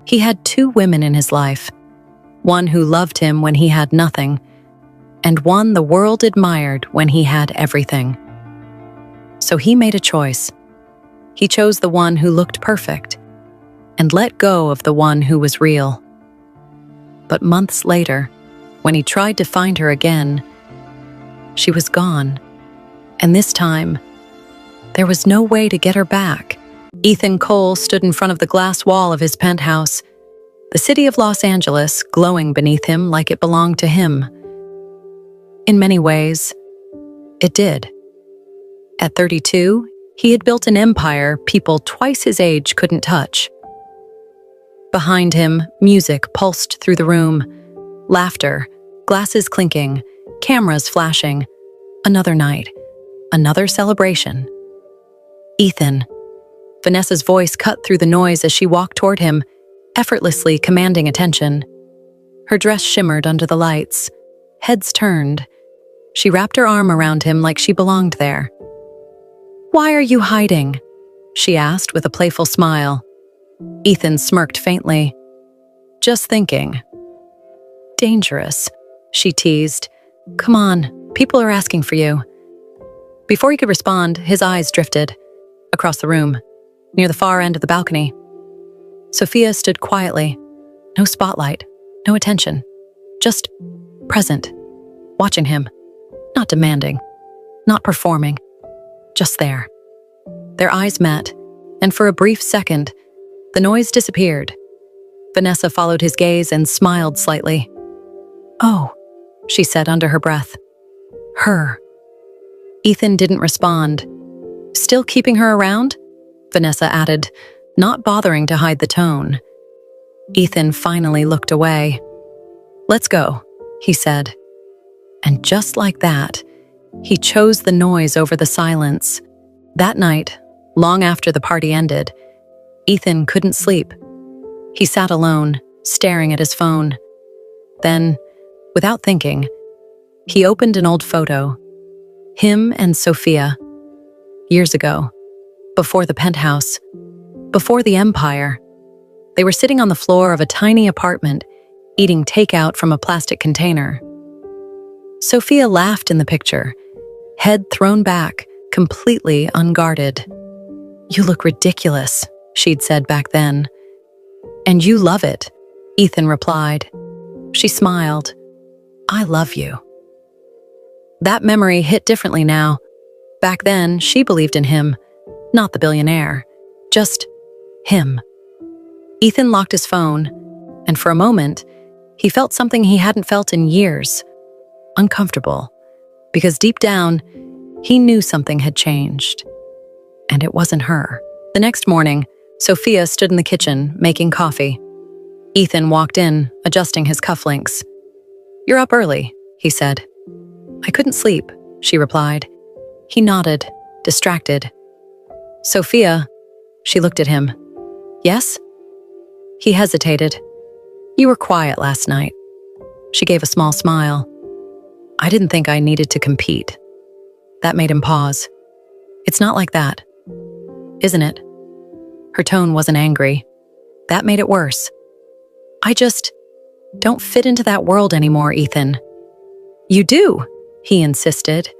He had two women in his life, one who loved him when he had nothing, and one the world admired when he had everything. So he made a choice. He chose the one who looked perfect and let go of the one who was real. But months later, when he tried to find her again, she was gone. And this time, there was no way to get her back. Ethan Cole stood in front of the glass wall of his penthouse, the city of Los Angeles glowing beneath him like it belonged to him. In many ways, it did. At 32, he had built an empire people twice his age couldn't touch. Behind him, music pulsed through the room. Laughter, glasses clinking, cameras flashing. Another night, another celebration. Ethan. Vanessa's voice cut through the noise as she walked toward him, effortlessly commanding attention. Her dress shimmered under the lights. Heads turned. She wrapped her arm around him like she belonged there. "Why are you hiding?" she asked with a playful smile. Ethan smirked faintly. "Just thinking." "Dangerous," she teased. "Come on, people are asking for you." Before he could respond, his eyes drifted across the room, near the far end of the balcony. Sophia stood quietly. No spotlight, no attention. Just present, watching him. Not demanding, not performing. Just there. Their eyes met, and for a brief second, the noise disappeared. Vanessa followed his gaze and smiled slightly. "Oh," she said under her breath. "Her." Ethan didn't respond. "Still keeping her around?" Vanessa added, not bothering to hide the tone. Ethan finally looked away. "Let's go," he said. And just like that, he chose the noise over the silence. That night, long after the party ended, Ethan couldn't sleep. He sat alone, staring at his phone. Then, without thinking, he opened an old photo. Him and Sophia. Years ago, before the penthouse, before the empire. They were sitting on the floor of a tiny apartment, eating takeout from a plastic container. Sophia laughed in the picture, head thrown back, completely unguarded. "You look ridiculous," she'd said back then. "And you love it," Ethan replied. She smiled. "I love you." That memory hit differently now. Back then, she believed in him, not the billionaire, just him. Ethan locked his phone, and for a moment, he felt something he hadn't felt in years. Uncomfortable, because deep down, he knew something had changed. And it wasn't her. The next morning, Sophia stood in the kitchen, making coffee. Ethan walked in, adjusting his cufflinks. "You're up early," he said. "I couldn't sleep," she replied. He nodded, distracted. "Sophia," she looked at him. "Yes?" He hesitated. "You were quiet last night." She gave a small smile. "I didn't think I needed to compete." That made him pause. "It's not like that, isn't it?" Her tone wasn't angry. That made it worse. "I just don't fit into that world anymore, Ethan." "You do," he insisted.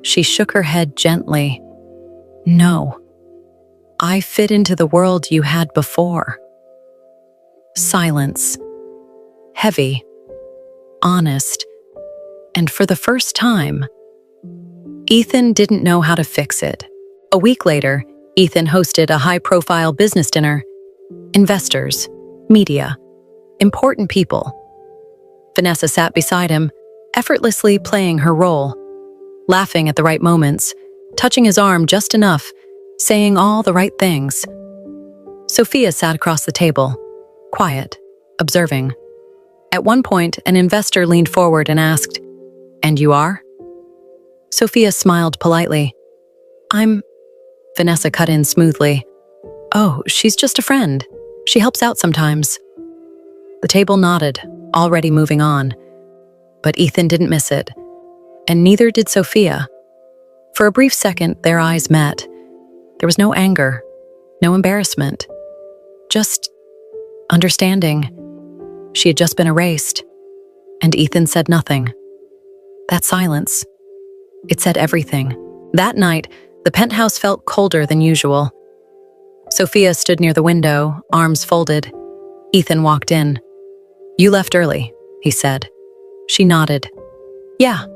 She shook her head gently. "No. I fit into the world you had before." Silence. Heavy. Honest. And for the first time, Ethan didn't know how to fix it. A week later, Ethan hosted a high-profile business dinner. Investors, media, important people. Vanessa sat beside him, effortlessly playing her role, laughing at the right moments, touching his arm just enough, saying all the right things. Sophia sat across the table, quiet, observing. At one point, an investor leaned forward and asked, "And you are?" Sophia smiled politely. "I'm..." Vanessa cut in smoothly. "Oh, she's just a friend. She helps out sometimes." The table nodded, already moving on. But Ethan didn't miss it, and neither did Sophia. For a brief second, their eyes met. There was no anger, no embarrassment, just understanding. She had just been erased, and Ethan said nothing. That silence, it said everything. That night, the penthouse felt colder than usual. Sophia stood near the window, arms folded. Ethan walked in. "You left early," he said. She nodded. "Yeah."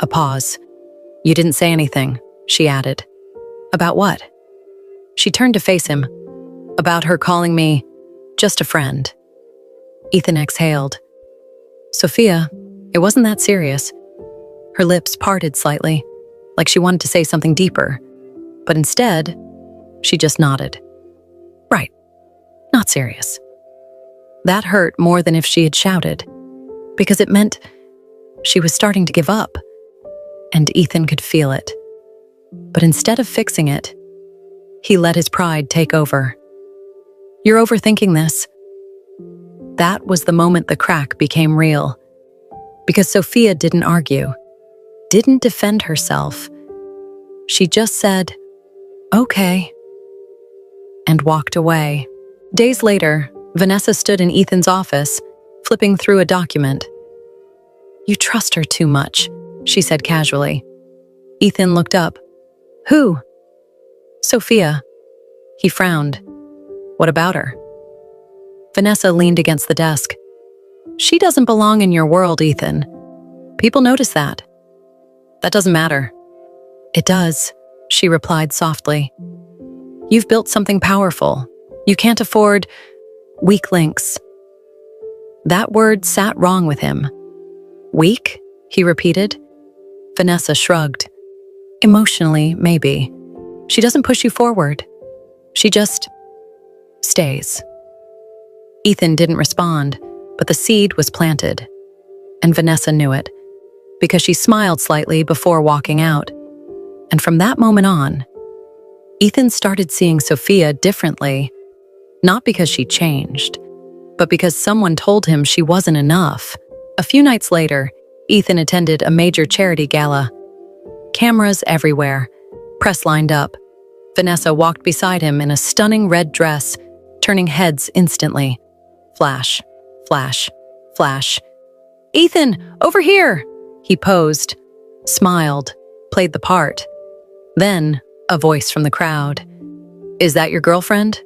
A pause. "You didn't say anything," she added. "About what?" She turned to face him. "About her calling me just a friend." Ethan exhaled. "Sophia, it wasn't that serious." Her lips parted slightly, like she wanted to say something deeper, but instead, she just nodded. "Right, not serious." That hurt more than if she had shouted, because it meant she was starting to give up, and Ethan could feel it. But instead of fixing it, he let his pride take over. "You're overthinking this." That was the moment the crack became real, because Sophia didn't argue, didn't defend herself. She just said, "Okay," and walked away. Days later, Vanessa stood in Ethan's office, flipping through a document. "You trust her too much," she said casually. Ethan looked up. "Who?" "Sophia." He frowned. "What about her?" Vanessa leaned against the desk. "She doesn't belong in your world, Ethan. People notice that." "That doesn't matter." "It does," she replied softly. "You've built something powerful. You can't afford weak links." That word sat wrong with him. "Weak?" he repeated. Vanessa shrugged. "Emotionally, maybe. She doesn't push you forward. She just stays." Ethan didn't respond, but the seed was planted. And Vanessa knew it, because she smiled slightly before walking out. And from that moment on, Ethan started seeing Sophia differently, not because she changed, but because someone told him she wasn't enough. A few nights later, Ethan attended a major charity gala. Cameras everywhere, press lined up. Vanessa walked beside him in a stunning red dress, turning heads instantly. Flash, flash, flash. "Ethan, over here!" He posed, smiled, played the part. Then, a voice from the crowd. "Is that your girlfriend?"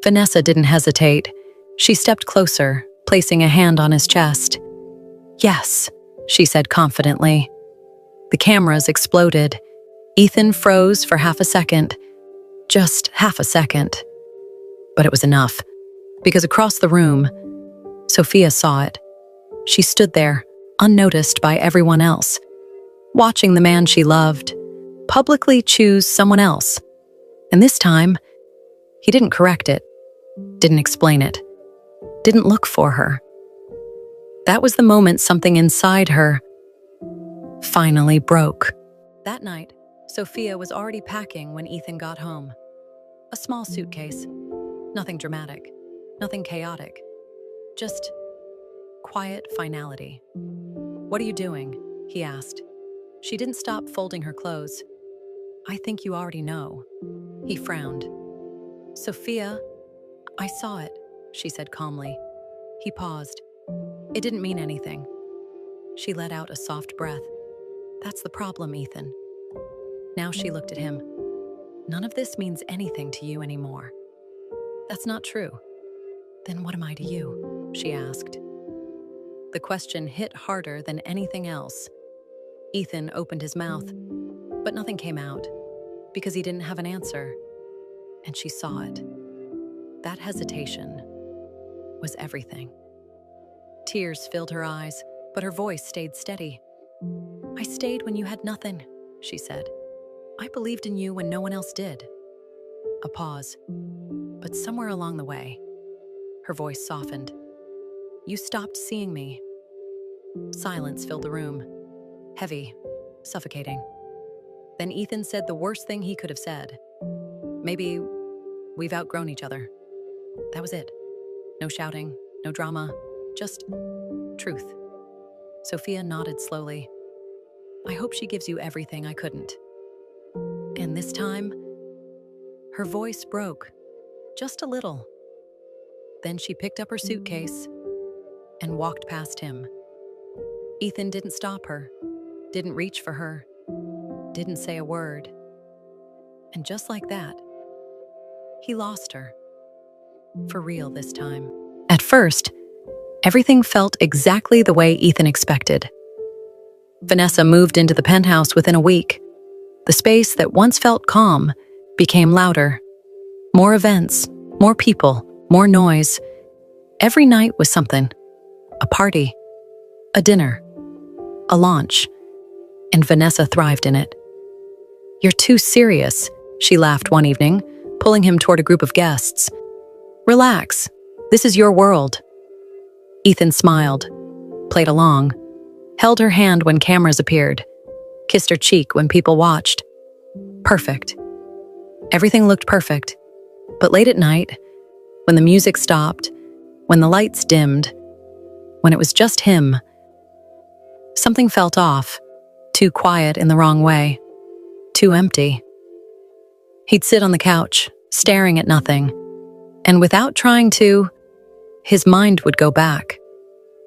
Vanessa didn't hesitate. She stepped closer, placing a hand on his chest. "Yes," she said confidently. The cameras exploded. Ethan froze for half a second. Just half a second. But it was enough, because across the room, Sophia saw it. She stood there, unnoticed by everyone else, watching the man she loved publicly choose someone else. And this time, he didn't correct it, didn't explain it, didn't look for her. That was the moment something inside her finally broke. That night, Sophia was already packing when Ethan got home. A small suitcase. Nothing dramatic, nothing chaotic. Just quiet finality. "What are you doing?" he asked. She didn't stop folding her clothes. "I think you already know." He frowned. "Sophia, I saw it," she said calmly. He paused. "It didn't mean anything." She let out a soft breath. "That's the problem, Ethan." Now she looked at him. "None of this means anything to you anymore." "That's not true." "Then what am I to you?" she asked. The question hit harder than anything else. Ethan opened his mouth, but nothing came out, because he didn't have an answer. And she saw it. That hesitation was everything. Tears filled her eyes, but her voice stayed steady. "I stayed when you had nothing," she said. "I believed in you when no one else did." A pause. But somewhere along the way, her voice softened. "You stopped seeing me." Silence filled the room. Heavy, suffocating. Then Ethan said the worst thing he could have said. "Maybe we've outgrown each other." That was it. No shouting, no drama, just truth. Sophia nodded slowly. "I hope she gives you everything I couldn't." And this time, her voice broke, just a little. Then she picked up her suitcase and walked past him. Ethan didn't stop her, didn't reach for her, didn't say a word. And just like that, he lost her. For real this time. At first, everything felt exactly the way Ethan expected. Vanessa moved into the penthouse within a week. The space that once felt calm became louder. More events, more people, more noise. Every night was something. A party, a dinner, a launch. And Vanessa thrived in it. "You're too serious," she laughed one evening, pulling him toward a group of guests. "Relax. This is your world." Ethan smiled, played along, held her hand when cameras appeared, kissed her cheek when people watched. Perfect. Everything looked perfect. But late at night, when the music stopped, when the lights dimmed, when it was just him, something felt off, too quiet in the wrong way, too empty. He'd sit on the couch, staring at nothing, and without trying to, his mind would go back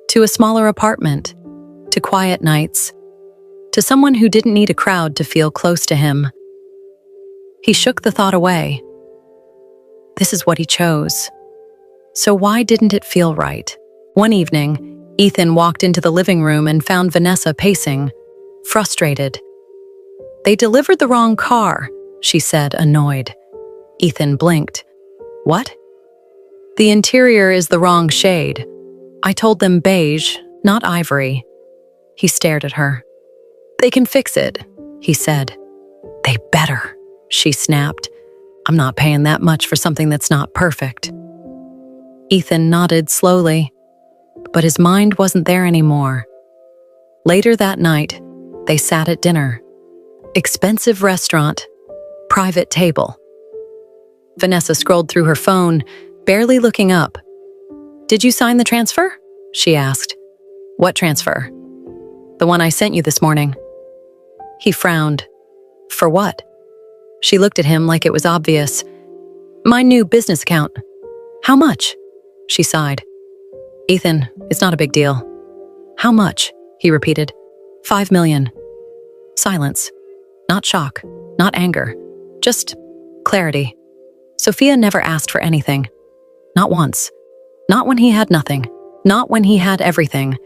to a smaller apartment, to quiet nights, to someone who didn't need a crowd to feel close to him. He shook the thought away. This is what he chose. So why didn't it feel right? One evening, Ethan walked into the living room and found Vanessa pacing, frustrated. "They delivered the wrong car," she said, annoyed. Ethan blinked. "What?" "The interior is the wrong shade. I told them beige, not ivory." He stared at her. "They can fix it," he said. "They better," she snapped. "I'm not paying that much for something that's not perfect." Ethan nodded slowly, but his mind wasn't there anymore. Later that night, they sat at dinner. Expensive restaurant, private table. Vanessa scrolled through her phone, barely looking up. "Did you sign the transfer?" she asked. "What transfer?" "The one I sent you this morning." He frowned. "For what?" She looked at him like it was obvious. "My new business account." "How much?" She sighed. "Ethan, it's not a big deal." "How much?" he repeated. 5 million. Silence. Not shock, not anger, just clarity. Sophia never asked for anything. Not once. Not when he had nothing. Not when he had everything.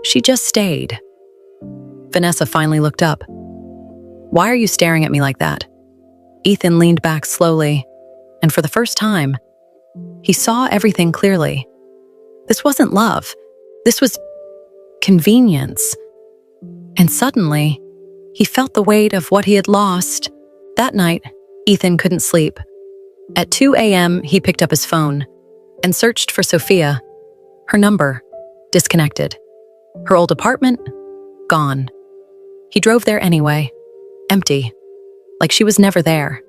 She just stayed. Vanessa finally looked up. "Why are you staring at me like that?" Ethan leaned back slowly, and for the first time, he saw everything clearly. This wasn't love. This was convenience. And suddenly, he felt the weight of what he had lost. That night, Ethan couldn't sleep. At 2 a.m., he picked up his phone and searched for Sophia. Her number, disconnected. Her old apartment, gone. He drove there anyway, empty, like she was never there.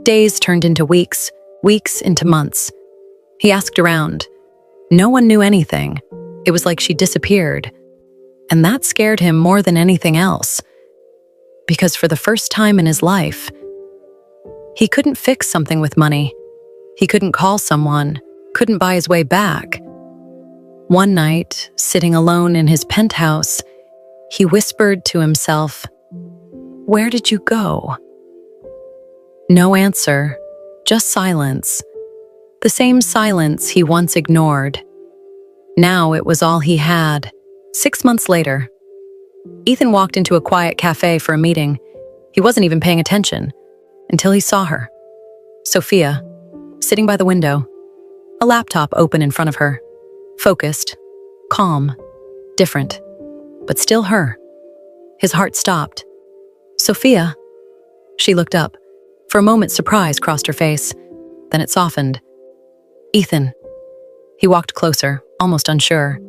Days turned into weeks, weeks into months. He asked around. No one knew anything. It was like she disappeared. And that scared him more than anything else. Because for the first time in his life, he couldn't fix something with money. He couldn't call someone, couldn't buy his way back. One night, sitting alone in his penthouse, he whispered to himself, "Where did you go?" No answer, just silence. The same silence he once ignored. Now it was all he had. 6 months later, Ethan walked into a quiet cafe for a meeting. He wasn't even paying attention until he saw her. Sophia, sitting by the window, a laptop open in front of her. Focused, calm, different, but still her. His heart stopped. "Sophia?" She looked up. For a moment, surprise crossed her face. Then it softened. "Ethan." He walked closer, almost unsure.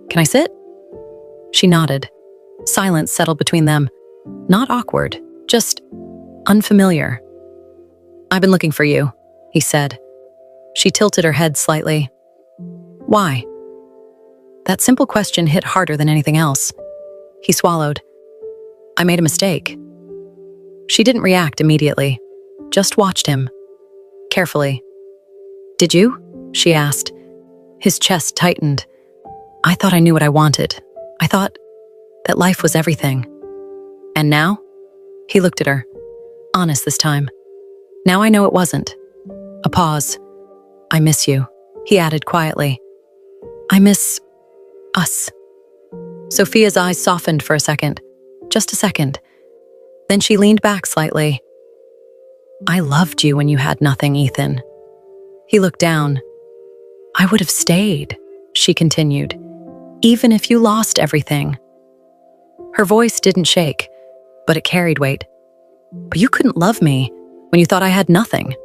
"Can I sit?" She nodded. Silence settled between them. Not awkward, just unfamiliar. "I've been looking for you," he said. She tilted her head slightly. "Why?" That simple question hit harder than anything else. He swallowed. "I made a mistake." She didn't react immediately, just watched him. Carefully. "Did you?" she asked. His chest tightened. I thought I knew what I wanted. I thought that life was everything. And now? He looked at her. Honest this time. Now I know it wasn't. A pause. I miss you, he added quietly. I miss us. Sophia's eyes softened for a second. Just a second. Then she leaned back slightly. I loved you when you had nothing, Ethan. He looked down. I would have stayed, she continued, even if you lost everything. Her voice didn't shake, but it carried weight. But you couldn't love me when you thought I had nothing.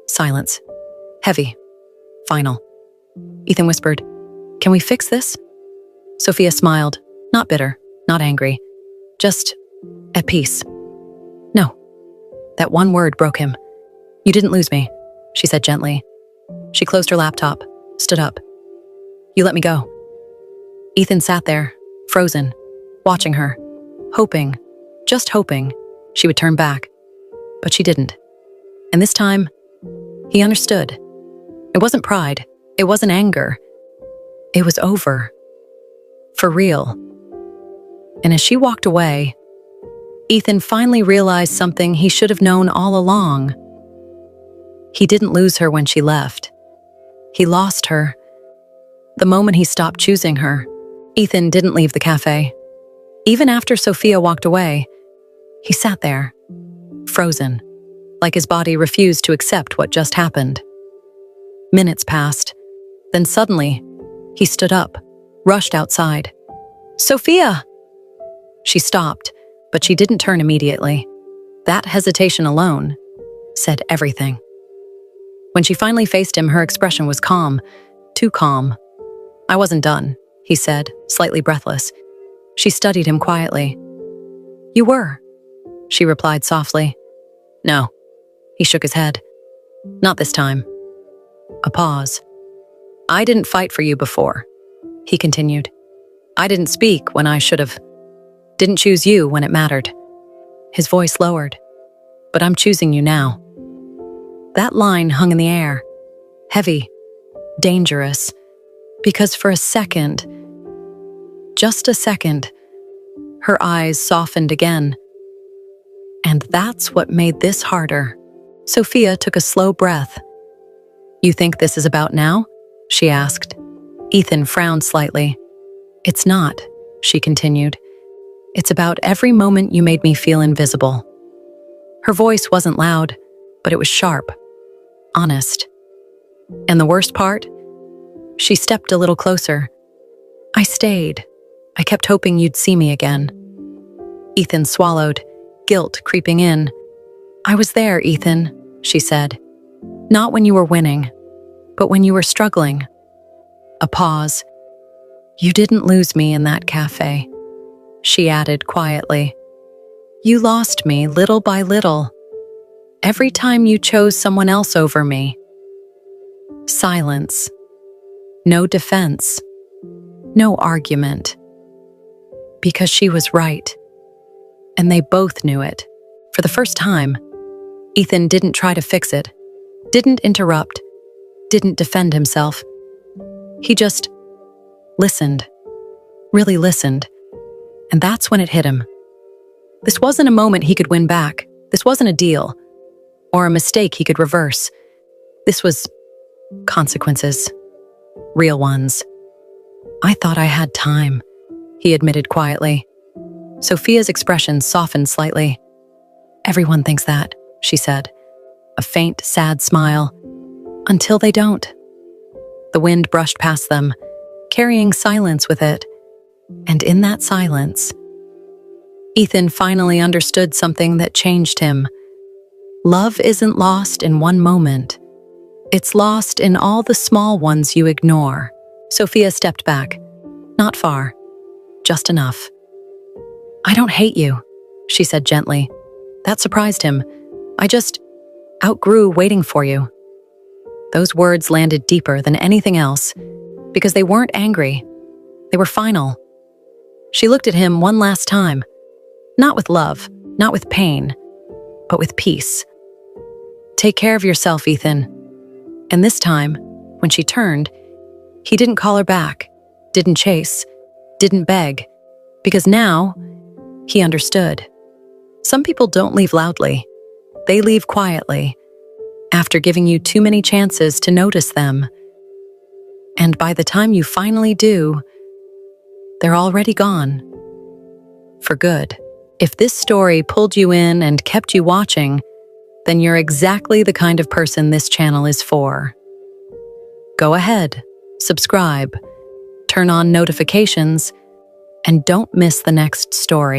Silence. Heavy. Final. Ethan whispered, Can we fix this? Sophia smiled, not bitter, not angry, just at peace. No. That one word broke him. You didn't lose me, she said gently. She closed her laptop, stood up. You let me go. Ethan sat there, frozen, watching her, hoping, just hoping, she would turn back. But she didn't. And this time, he understood. It wasn't pride. It wasn't anger. It was over. For real. And as she walked away, Ethan finally realized something he should have known all along. He didn't lose her when she left. He lost her. The moment he stopped choosing her, Ethan didn't leave the cafe. Even after Sophia walked away, he sat there, frozen, like his body refused to accept what just happened. Minutes passed. Then suddenly, he stood up, rushed outside. Sophia! She stopped, but she didn't turn immediately. That hesitation alone said everything. When she finally faced him, her expression was calm, too calm. I wasn't done, he said, slightly breathless. She studied him quietly. You were, she replied softly. No, he shook his head. Not this time. A pause. I didn't fight for you before, he continued. I didn't speak when I should have. Didn't choose you when it mattered. His voice lowered. But I'm choosing you now. That line hung in the air, heavy, dangerous, because for a second, just a second, her eyes softened again. And that's what made this harder. Sophia took a slow breath. You think this is about now? She asked. Ethan frowned slightly. It's not, she continued. It's about every moment you made me feel invisible. Her voice wasn't loud, but it was sharp, honest. And the worst part? She stepped a little closer. I stayed. I kept hoping you'd see me again. Ethan swallowed, guilt creeping in. I was there, Ethan, she said. Not when you were winning, but when you were struggling. A pause. You didn't lose me in that cafe, she added quietly. You lost me little by little. Every time you chose someone else over me. Silence. No defense. No argument. Because she was right. And they both knew it. For the first time, Ethan didn't try to fix it, didn't interrupt, didn't defend himself. He just listened, really listened. And that's when it hit him. This wasn't a moment he could win back. This wasn't a deal, or a mistake he could reverse. This was consequences, real ones. I thought I had time, he admitted quietly. Sophia's expression softened slightly. Everyone thinks that, she said, a faint, sad smile. Until they don't. The wind brushed past them, carrying silence with it. And in that silence, Ethan finally understood something that changed him. Love isn't lost in one moment. It's lost in all the small ones you ignore. Sophia stepped back. Not far. Just enough. I don't hate you, she said gently. That surprised him. I just outgrew waiting for you. Those words landed deeper than anything else, because they weren't angry. They were final. She looked at him one last time. Not with love, not with pain, but with peace. Take care of yourself, Ethan. And this time, When she turned, he didn't call her back, didn't chase, didn't beg, because now he understood. Some people don't leave loudly. They leave quietly, after giving you too many chances to notice them. And by the time you finally do, they're already gone. For good. If this story pulled you in and kept you watching, then you're exactly the kind of person this channel is for. Go ahead, subscribe, turn on notifications, and don't miss the next story.